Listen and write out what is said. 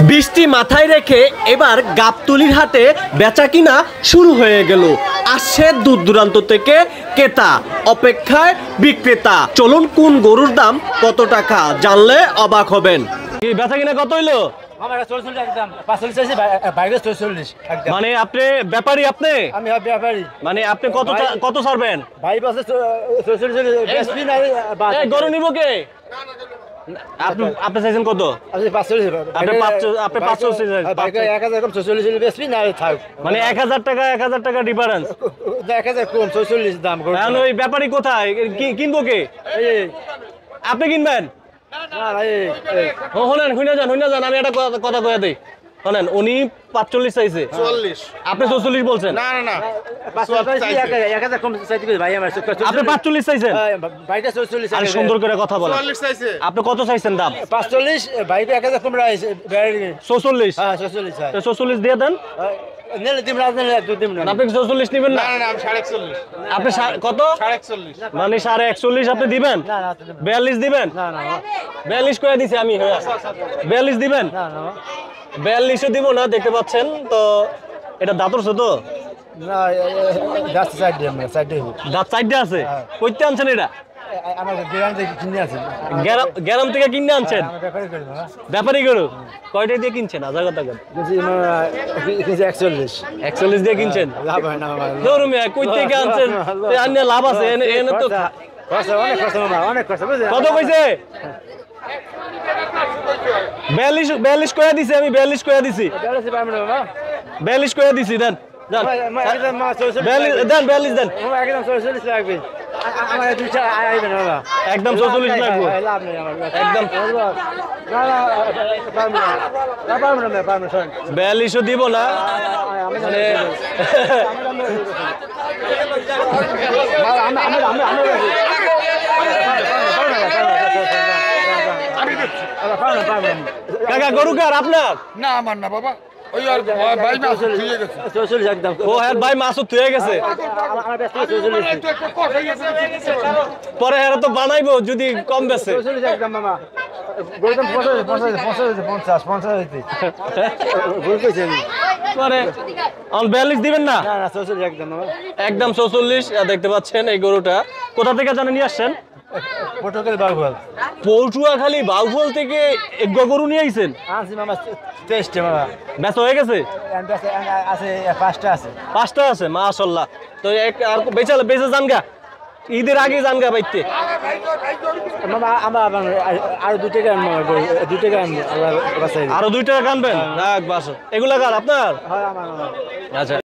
বৃষ্টি মাথায় রেখে এবার গাবতলীর হাটে বেচা কিনা শুরু হয়ে গেল। আসছে দূর দূরান্ত থেকে ক্রেতা, অপেক্ষায় বিক্রেতা। চলুন কোন গরুর দাম কত টাকা জানলে অবাক হবেন। কি বেচা কিনা কত হইলো? মানে আপনি ব্যাপারী? আপনি আমি ব্যাপারী। মানে আপনি কত কত ছাড়বেন ভাই? গরু নিব কে? আপনি চাইছেন কত? মানে 1000 টাকা ডিফারেন্স। 1000 কম, 46 দাম। ওই ব্যাপারী কোথায়? কিনবো কে? আপনি কিনবেন? শোনেন, শুনে যান, আমি একটা কথা কয়ে দিই। শোনেন, উনি 45 চাইছে, আপনি 44 বলছেন। না না না, 1000 কম চাইতে ভাই। আপনি 45 চাইছেন, ভাইটা 44। আর সুন্দর করে কথা বলেন। আপনি কত চাইছেন দাম? 45। ভাই 1000 কম রাইছে। 44? হ্যাঁ 44। 44 দিয়ে দেন। নেলে দিম রাজ, নেলে দিম না। আপনি 44 নেবেন না? না না, আমি 41। আপনি কত? 41। মানে 41.5 আপনি দিবেন? না না, 42 দিবেন? না না, 42 করে দিছি আমি। 42 দিবেন? না না, 42 দিব না। দেখতে পাচ্ছেন তো, এটা দাঁতর তো না, জাস্ট সাইড দিয়ে, সাইড দিয়ে। দাঁত সাইডে আছে। কইতে আনছেন এটা? আমার গ্রাম থেকে কিনে আছে। গ্রাম থেকে কিনে আনছেন? ব্যাপারী করি না। ব্যাপারী গরু কয়টা দিয়ে কিনছেন? 1000 টাকা। 41 দিয়ে কিনছেন? লাভ হয় না বাবা। ধরুন কই থেকে আনছেন? আনলে লাভ আছে এনে তো। অনেক খরচ মামা, অনেক খরচ। কত কইছে? 42 করে দিছি আমি। 42 করে দিছি। 42 করে দিছি। দেন দেন 42 দেন। একদম 44 লাগবে। আমার দুইটা আইবে না বাবা। একদম 44 লাগবে। লাভ নেই আমার। একদম না না, পারবো না, পারবো না। 42 দিব না মানে। কাকা গরু কার? আপনার না, আমার না বাবা। ওই আর ভাই মাছ দিয়ে গেছে। 44 একদম। ও হ্যাঁ ভাই, মাসুদ হয়ে গেছে। আমার ব্যস্ত 44। একটু একটু কষাই গেছে। পরে এরা তো বানাইবো যদি কম বেচে। 44 একদম মামা। গরুদাম 50 ভুল কইছি আমি। পরে 42 দিবেন না? না না, 44 একদম মামা। একদম 44। দেখতে পাচ্ছেন এই গরুটা কোথা থেকে জানেন নিয়ে আসছেন? পটুয়াখালী বাগুয়াল। পটুয়াখালী বাউফল থেকে গরু নিয়ে আইছেন? আনছি মামা 23 মামা। বেচা হয়ে গেছে? আছে 5টা আছে। 5টা আছে, মাশাআল্লাহ। তো আর বেচে যান গা, ঈদের আগে যান গা বাইতে। মামা আমার আরো 2 টাকা আনবো, 2 টাকা আনবো। আল্লাহ বাঁচাই। আরো 2 টাকা আনবেন? রাখ বাস। এগুলা কার? আপনার? হ্যাঁ আমার। আচ্ছা।